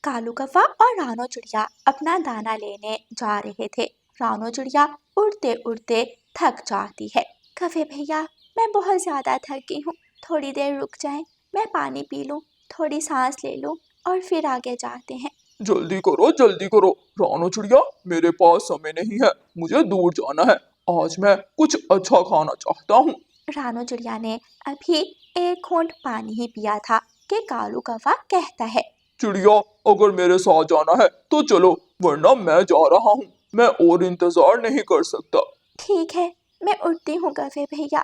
कालू कौवा और रानो चिड़िया अपना दाना लेने जा रहे थे। रानो चिड़िया उड़ते उड़ते थक जाती है। कौवे भैया, मैं बहुत ज्यादा थक गई हूँ, थोड़ी देर रुक जाएं, मैं पानी पी लूं, थोड़ी सांस ले लूं और फिर आगे जाते हैं। जल्दी करो रानो चिड़िया, मेरे पास समय नहीं है, मुझे दूर जाना है। आज मैं कुछ अच्छा खाना चाहता हूँ। रानो चिड़िया ने अभी एक घूंट पानी ही पिया था कि कालू कौवा कहता है, चिड़िया, अगर मेरे साथ जाना है तो चलो, वरना मैं जा रहा हूँ, मैं और इंतजार नहीं कर सकता। ठीक है, मैं उड़ती हूँ कौवे भैया।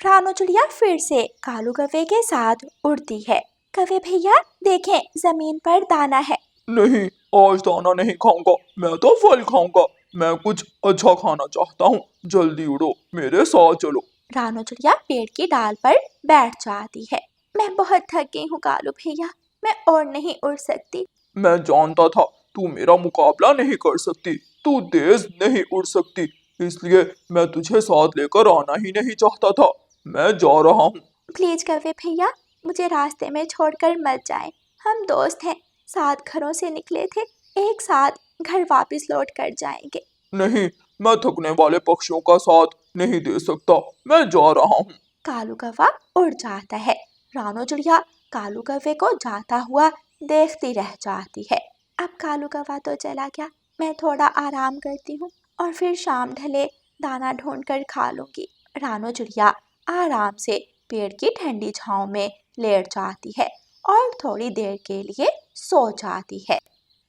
रानो चिड़िया फिर से कालू कौवे के साथ उड़ती है। कौवे भैया देखें, जमीन पर दाना है। नहीं, आज दाना नहीं खाऊंगा, मैं तो फल खाऊंगा। मैं कुछ अच्छा खाना चाहता हूँ, जल्दी उड़ो, मेरे साथ चलो। रानो चिड़िया पेड़ की डाल पर बैठ जाती है। मैं बहुत थक गई हूँ कालू भैया, मैं और नहीं उड़ सकती। मैं जानता था तू मेरा मुकाबला नहीं कर सकती, तू तेज नहीं उड़ सकती, इसलिए मैं तुझे साथ लेकर आना ही नहीं चाहता था। मैं जा रहा हूँ। प्लीज कौवे भैया, मुझे रास्ते में छोड़कर मत जाएं। हम दोस्त हैं, साथ घरों से निकले थे, एक साथ घर वापस लौट कर जाएंगे। नहीं, मैं थकने वाले पक्षियों का साथ नहीं दे सकता, मैं जा रहा हूँ। कालू कौवा उड़ जाता है। रानो चिड़िया कालू कौवे को जाता हुआ देखती रह जाती है। अब कालू कौवा तो चला गया, मैं थोड़ा आराम करती हूँ और फिर शाम ढले दाना ढूंढ कर खा लूंगी। रानो चिड़िया आराम से पेड़ की ठंडी छांव में लेट जाती है और थोड़ी देर के लिए सो जाती है।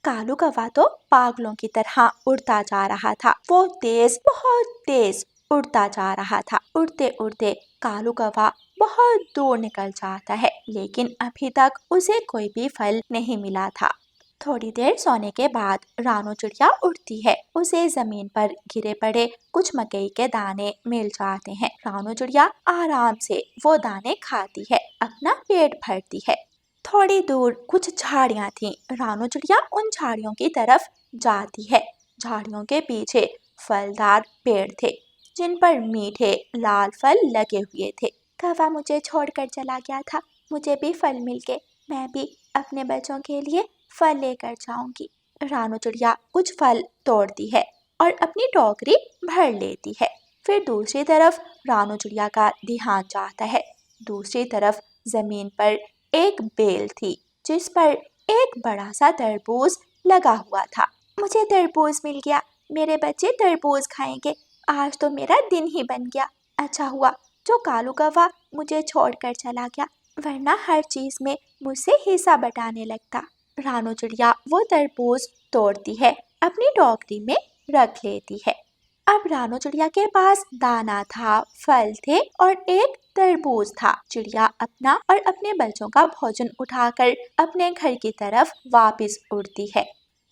कालू कौवा तो पागलों की तरह उड़ता जा रहा था। वो तेज, बहुत तेज उड़ता जा रहा था। उड़ते उड़ते कालू कौवा बहुत दूर निकल जाता है, लेकिन अभी तक उसे कोई भी फल नहीं मिला था। थोड़ी देर सोने के बाद रानो चिड़िया उठती है। उसे जमीन पर गिरे पड़े कुछ मकई के दाने मिल जाते हैं। रानो चिड़िया आराम से वो दाने खाती है, अपना पेट भरती है। थोड़ी दूर कुछ झाड़ियां थीं। रानो चिड़िया उन झाड़ियों की तरफ जाती है। झाड़ियों के पीछे फलदार पेड़ थे, जिन पर मीठे लाल फल लगे हुए थे। कौवा मुझे छोड़कर चला गया था, मुझे भी फल मिल गए, मैं भी अपने बच्चों के लिए फल लेकर जाऊंगी। रानो चिड़िया कुछ फल तोड़ती है और अपनी टोकरी भर लेती है। फिर दूसरी तरफ रानो चिड़िया का ध्यान जाता है। दूसरी तरफ जमीन पर एक बेल थी, जिस पर एक बड़ा सा तरबूज लगा हुआ था। मुझे तरबूज मिल गया, मेरे बच्चे तरबूज खाएंगे, आज तो मेरा दिन ही बन गया। अच्छा हुआ जो कालू कौवा मुझे छोड़कर चला गया, वरना हर चीज में मुझसे हिस्सा बटाने लगता। रानो चिड़िया वो तरबूज तोड़ती है, अपनी टोकरी में रख लेती है। अब रानो चिड़िया के पास दाना था, फल थे और एक तरबूज था। चिड़िया अपना और अपने बच्चों का भोजन उठाकर अपने घर की तरफ वापस उड़ती है।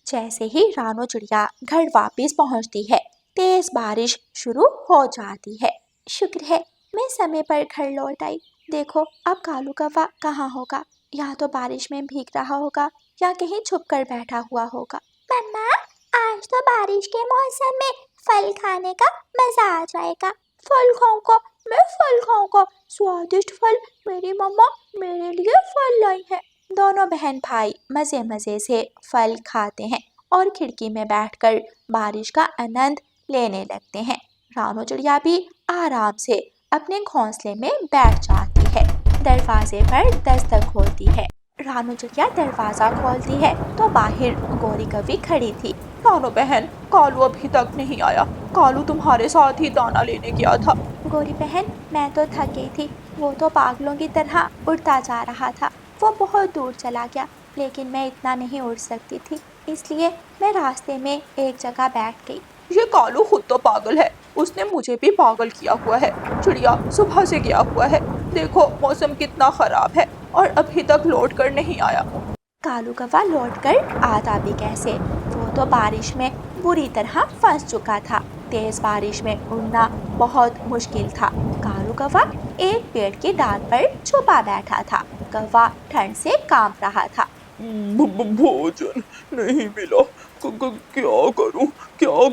जैसे ही रानो चिड़िया घर वापस पहुंचती है, तेज बारिश शुरू हो जाती है। शुक्र है मैं समय पर घर लौट आई। देखो अब कालू कौवा कहाँ होगा, या तो बारिश में भीग रहा होगा या कहीं छुप कर बैठा हुआ होगा। मम्मा, आज तो बारिश के मौसम में फल खाने का मजा आ जाएगा। फल खाऊंगा, मैं फल खाऊंगा, स्वादिष्ट फल, मेरी मम्मा मेरे लिए फल लाई है। दोनों बहन भाई मजे मजे से फल खाते हैं और खिड़की में बैठकर बारिश का आनंद लेने लगते हैं। रानो चिड़िया भी आराम से अपने घोंसले में बैठ जाती है। दरवाजे पर दस्तक होती है। रानो चिड़िया दरवाजा खोलती है तो बाहर गोरी कौवी खड़ी थी। रानो बहन, कालू अभी तक नहीं आया, कालू तुम्हारे साथ ही दाना लेने गया था। गोरी बहन, मैं तो थक गई थी, वो तो पागलों की तरह उड़ता जा रहा था, वो बहुत दूर चला गया, लेकिन मैं इतना नहीं उड़ सकती थी, इसलिए मैं रास्ते में एक जगह बैठ गई। ये कालू खुद तो पागल है, उसने मुझे भी पागल किया हुआ है। चिड़िया सुबह से गया हुआ है, देखो मौसम कितना खराब है और अभी तक लौट कर नहीं आया। कालू कौवा लौटकर आता भी कैसे, वो तो बारिश में बुरी तरह फंस चुका था। तेज बारिश में उड़ना बहुत मुश्किल था। कालू कौवा एक पेड़ की डाल पर छुपा बैठा था। कौवा ठंड से कांप रहा था। भोजन नहीं मिला, क्या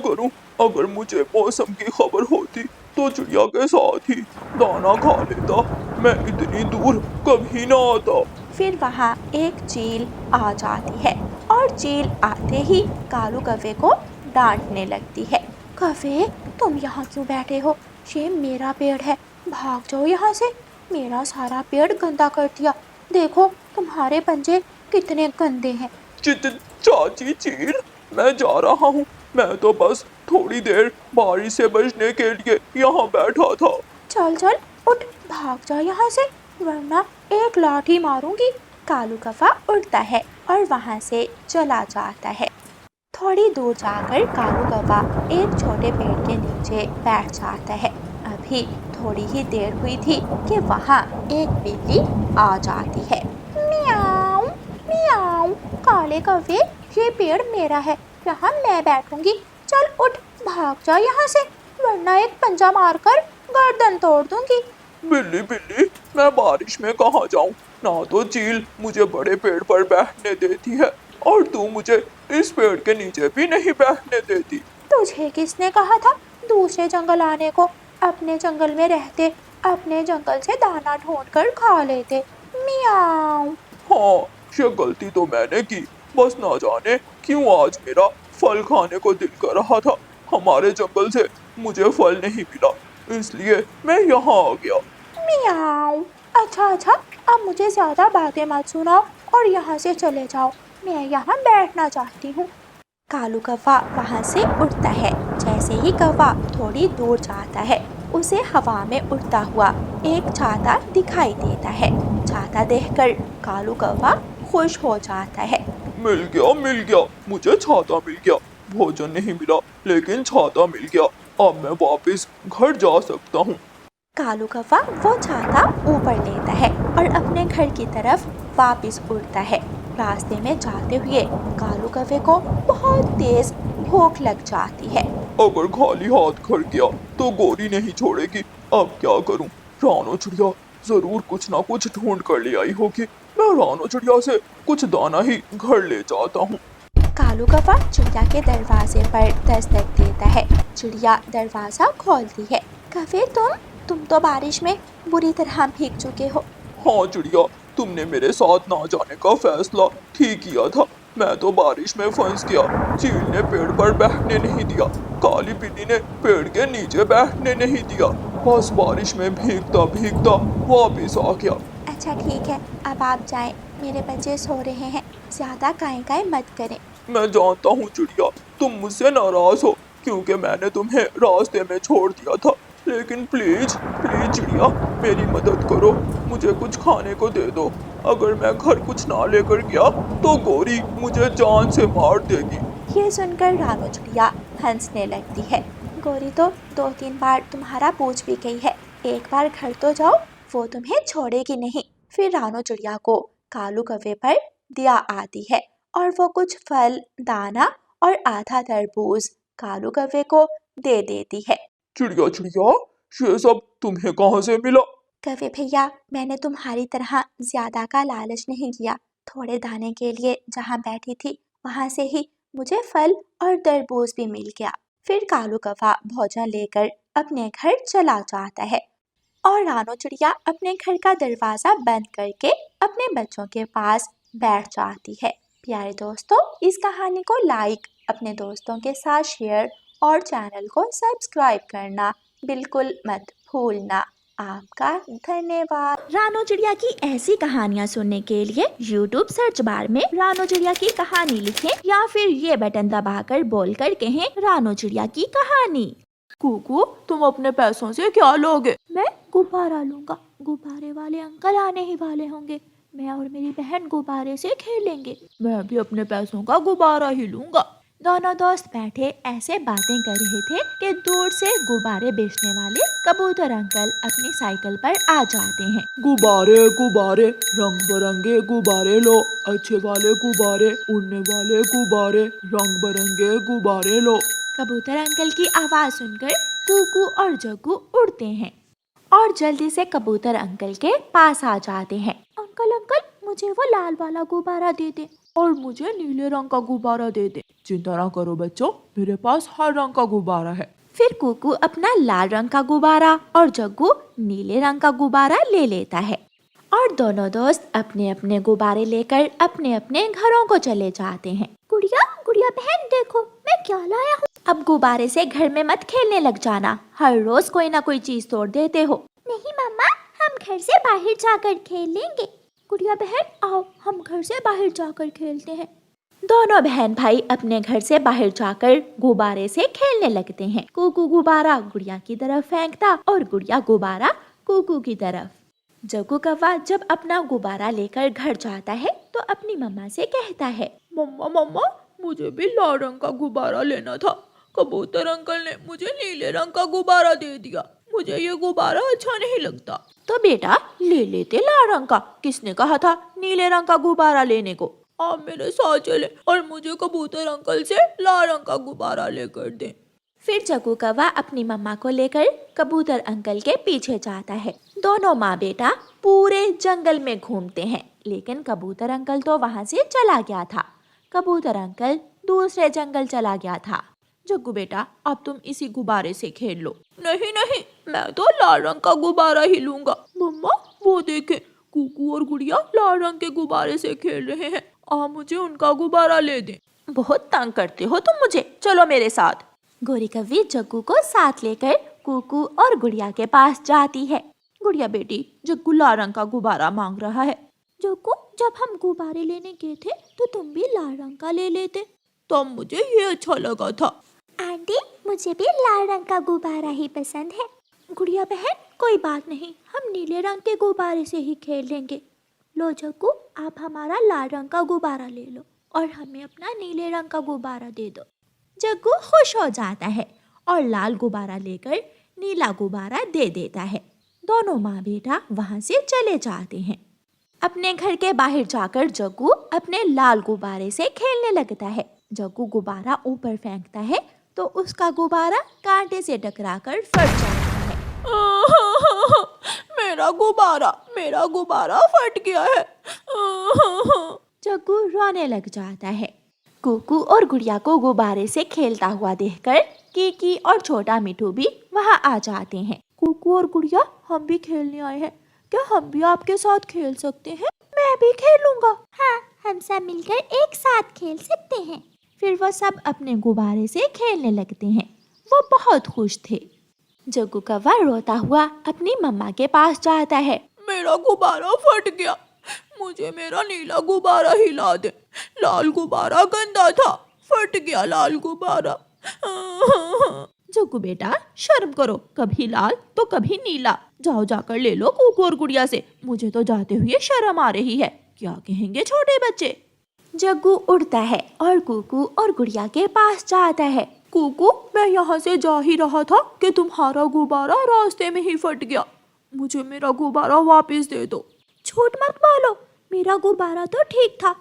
करूं? अगर मुझे मौसम की खबर होती तो चिड़िया के साथ ही दाना खा लेता, मैं इतनी दूर कभी ना आता। फिर वहाँ एक चील आ जाती है। और चील आते ही कालू कौवे को डांटने लगती है। कौवे, तुम यहाँ क्यों बैठे हो? ये मेरा पेड़ है, भाग जाओ यहाँ से। मेरा सारा पेड़ गंदा कर दिया। देखो तुम्हारे पंजे कितने गंदे हैं। चाची चील, मैं जा रहा हूँ। मैं तो बस थोड़ी देर बारिश से बचने के लिए यहाँ बैठा था। चल चल उठ, भाग जा यहाँ से, वरना एक लाठी मारूंगी। कालू कौवा उड़ता है और वहाँ से चला जाता है। थोड़ी दूर जाकर कालू कौवा एक छोटे पेड़ के नीचे बैठ जाता है। अभी थोड़ी ही देर हुई थी कि वहाँ एक बिल्ली आ जाती है। मियाऊ मियाऊ, काले कौवे, ये पेड़ मेरा है, यहाँ मैं बैठूंगी। चल उठ, भाग जा यहाँ से, वरना एक पंजा मारकर गर्दन तोड़ दूंगी। बिल्ली बिल्ली, मैं बारिश में कहाँ जाऊँ? ना तो चील मुझे बड़े पेड़ पर बैठने देती है और तू मुझे इस पेड़ के नीचे भी नहीं बैठने देती। तुझे किसने कहा था दूसरे जंगल आने को? अपने जंगल में रहते अपने जंगल से दाना ढूंढ कर खा लेते। मियाऊ। हाँ, ये गलती तो मैंने की। बस ना जाने क्यों आज मेरा फल खाने को दिल कर रहा था। हमारे जंगल से मुझे फल नहीं मिला, इसलिए मैं यहाँ आ गया। मियाऊ। अच्छा, अब मुझे ज्यादा बातें मत सुनाओ और यहाँ से चले जाओ। मैं यहाँ बैठना चाहती हूँ। कालू कौवा वहाँ से उड़ता है। जैसे ही कौवा थोड़ी दूर जाता है, उसे हवा में उड़ता हुआ एक छाता दिखाई देता है। छाता देखकर कालू कौवा खुश हो जाता है। मिल गया, मुझे छाता मिल गया। भोजन नहीं मिला, लेकिन छाता मिल गया। अब मैं वापस घर जा सकता हूँ। कालू कौवा वो छाता ऊपर लेता है और अपने घर की तरफ वापस उड़ता है। रास्ते में जाते हुए कालू कौवे को बहुत तेज भूख लग जाती है। अगर खाली हाथ घर गया तो गोरी नहीं छोड़ेगी। अब क्या करूं? रानो चिड़िया जरूर कुछ ना कुछ ढूंढ कर ले आई होगी। मैं रानो चिड़िया से कुछ दाना ही घर ले जाता हूँ। कालू कौवा चिड़िया के दरवाजे पर दस्तक देता है। चिड़िया दरवाजा खोलती है। कौवे, तुम तो बारिश में बुरी तरह भीग चुके हो। हाँ चिड़िया, तुमने मेरे साथ ना जाने का फैसला ठीक किया था। मैं तो बारिश में फंस गया। चील ने पेड़ पर बैठने नहीं दिया, काली बिल्ली ने पेड़ के नीचे बैठने नहीं दिया। बस बारिश में भीगता भीगता वापस आ गया। अच्छा ठीक है, अब आप जाएं, मेरे बच्चे सो रहे हैं। ज्यादा काएं मत करें। मैं जानता हूँ चिड़िया, तुम मुझसे नाराज हो क्योंकि मैंने तुम्हें रास्ते में छोड़ दिया था। लेकिन प्लीज प्लीज चिड़िया, मेरी मदद करो, मुझे कुछ खाने को दे दो। अगर मैं घर कुछ ना लेकर गया तो गोरी मुझे जान से मार देगी। ये सुनकर रानो चिड़िया हंसने लगती है। गोरी तो 2-3 बार तुम्हारा पूछ भी गई है, एक बार घर तो जाओ, वो तुम्हें छोड़ेगी नहीं। फिर रानो चिड़िया को कालू कौवे पर दया आती है और वो कुछ फल, दाना और आधा तरबूज कालू कौवे को दे देती है। चिड़िया चिड़िया, ये सब तुम्हें कहाँ से मिला? कौवे भैया, मैंने तुम्हारी तरह ज्यादा का लालच नहीं किया। थोड़े दाने के लिए जहाँ बैठी थी वहाँ से ही मुझे फल और तरबूज भी मिल गया। फिर कालू कौवा भोजन लेकर अपने घर चला जाता है और रानो चिड़िया अपने घर का दरवाजा बंद करके अपने बच्चों के पास बैठ जाती है। प्यारे दोस्तों, इस कहानी को लाइक, अपने दोस्तों के साथ शेयर और चैनल को सब्सक्राइब करना बिल्कुल मत भूलना। आपका धन्यवाद। रानो चिड़िया की ऐसी कहानियाँ सुनने के लिए YouTube सर्च बार में रानो चिड़िया की कहानी लिखें या फिर ये बटन दबाकर बोलकर कहें रानो चिड़िया की कहानी। कुकू, तुम अपने पैसों से क्या लोगे? मैं गुब्बारा लूंगा। गुब्बारे वाले अंकल आने ही वाले होंगे। मैं और मेरी बहन गुब्बारे से खेलेंगे। मैं भी अपने पैसों का गुब्बारा ही लूंगा। दोनों दोस्त बैठे ऐसे बातें कर रहे थे कि दूर से गुब्बारे बेचने वाले कबूतर अंकल अपनी साइकिल पर आ जाते हैं। गुब्बारे गुब्बारे, रंग बिरंगे गुब्बारे लो, अच्छे वाले गुब्बारे, उड़ने वाले गुब्बारे, रंग बिरंगे गुब्बारे लो। कबूतर अंकल की आवाज सुनकर कुकू और जग्गू उड़ते हैं और जल्दी से कबूतर अंकल के पास आ जाते हैं। अंकल अंकल, मुझे वो लाल वाला गुब्बारा दे दे और मुझे नीले रंग का गुब्बारा दे दे। चिंता ना करो बच्चों, मेरे पास हर रंग का गुब्बारा है। फिर कुकू अपना लाल रंग का गुब्बारा और जग्गू नीले रंग का गुब्बारा ले लेता है और दोनों दोस्त अपने अपने गुब्बारे लेकर अपने अपने घरों को चले जाते हैं। गुड़िया गुड़िया बहन देखो मैं क्या लाया हूँ। अब गुब्बारे से घर में मत खेलने लग जाना, हर रोज कोई ना कोई चीज तोड़ देते हो। नहीं मम्मा, हम घर से बाहर जाकर खेल लेंगे। गुड़िया बहन आओ हम घर से बाहर जाकर खेलते हैं। दोनों बहन भाई अपने घर से बाहर जाकर गुब्बारे से खेलने लगते हैं। कुकू गुब्बारा गुड़िया की तरफ फेंकता और गुड़िया गुब्बारा कुकू की तरफ। जग्गू कौवा जब अपना गुब्बारा लेकर घर जाता है तो अपनी मम्मा से कहता है, मम्मा मम्मा मुझे भी लाल रंग का गुब्बारा लेना था। कबूतर अंकल ने मुझे नीले रंग का गुब्बारा दे दिया। मुझे ये गुब्बारा अच्छा नहीं लगता। तो बेटा ले लेते लाल रंग का, किसने कहा था नीले रंग का गुब्बारा लेने को। आप मेरे साथ चले और मुझे कबूतर अंकल से लाल रंग का गुब्बारा लेकर दें। फिर जग्गू कौवा अपनी मम्मा को लेकर कबूतर अंकल के पीछे जाता है। दोनों माँ बेटा पूरे जंगल में घूमते हैं, लेकिन कबूतर अंकल तो वहाँ से चला गया था। कबूतर अंकल दूसरे जंगल चला गया था। जग्गू बेटा अब तुम इसी गुब्बारे से खेल लो। नहीं नहीं, मैं तो लाल रंग का गुब्बारा ही लूंगा। मम्मा वो देखे कुकू और गुड़िया लाल रंग के गुब्बारे से खेल रहे हैं। आप मुझे उनका गुब्बारा ले दें। बहुत तंग करते हो तुम मुझे, चलो मेरे साथ। गोरी कौवी जग्गू को साथ लेकर कुकू और गुड़िया के पास जाती है। गुड़िया बेटी जग्गू लाल रंग का गुब्बारा मांग रहा है। जग्गू जब हम गुब्बारे लेने गए थे तो तुम भी लाल रंग का ले लेते। तब मुझे ये अच्छा लगा था। आंटी मुझे भी लाल रंग का गुब्बारा ही पसंद है। गुड़िया बहन कोई बात नहीं, हम नीले रंग के गुब्बारे से ही खेल लेंगे। लो जग्गू आप हमारा लाल रंग का गुब्बारा ले लो और हमें अपना नीले रंग का गुब्बारा दे दो। जग्गू खुश हो जाता है और लाल गुब्बारा लेकर नीला गुब्बारा दे देता है। दोनों माँ बेटा वहाँ से चले जाते हैं। अपने घर के बाहर जाकर जग्गू अपने लाल गुब्बारे से खेलने लगता है। जग्गू गुब्बारा ऊपर फेंकता है तो उसका गुब्बारा कांटे से टकराकर फट जाता है। मेरा गुब्बारा फट गया है। जग्गू रोने लग जाता है। कुकू और गुड़िया को गुब्बारे से खेलता हुआ देखकर कीकी और छोटा मिठू भी वहाँ आ जाते हैं। कुकू और गुड़िया हम भी खेलने आए हैं, क्या हम भी आपके साथ खेल सकते हैं? मैं भी खेलूंगा। हाँ हम सब मिलकर एक साथ खेल सकते हैं। फिर वो सब अपने गुब्बारे से खेलने लगते हैं। वो बहुत खुश थे। जग्गू कौवा रोता हुआ अपनी मम्मा के पास जाता है। मेरा गुब्बारा फट गया, मुझे मेरा नीला गुब्बारा ही ला दे। लाल गुब्बारा गंदा था, फट गया लाल गुब्बारा। जग्गू बेटा शर्म करो, कभी लाल तो कभी नीला। जाओ जाकर ले लो कुकू और गुड़िया से। मुझे तो जाते हुए शर्म आ रही है, क्या कहेंगे छोटे बच्चे। जग्गू उड़ता है और कुकू और गुड़िया के पास जाता है। कुकू मैं यहाँ से जा ही रहा था कि तुम्हारा गुब्बारा रास्ते में ही फट गया। मुझे मेरा गुब्बारा वापस दे दो। झूठ मत बोलो, मेरा गुब्बारा तो ठीक था,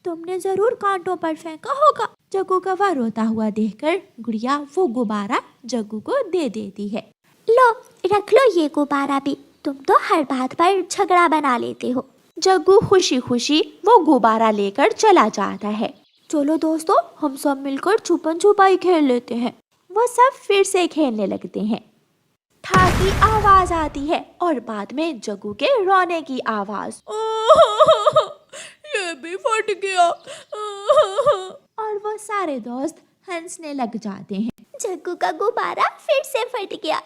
तुमने जरूर कांटों पर फेंका होगा। जग्गू कौवा रोता हुआ देखकर गुड़िया वो गुब्बारा जग्गू को दे देती है। लो रख लो ये गुब्बारा भी, तुम तो हर बात पर झगड़ा बना लेते हो। जग्गू खुशी खुशी वो गुब्बारा लेकर चला जाता है। चलो दोस्तों हम सब मिलकर छुपन छुपाई खेल लेते हैं। वो सब फिर से खेलने लगते हैं। ठा की आवाज आती है और बाद में जग्गू के रोने की आवाज। ये भी फट गया। और वो सारे दोस्त हंसने लग जाते हैं। जग्गू का गुब्बारा फिर से फट गया।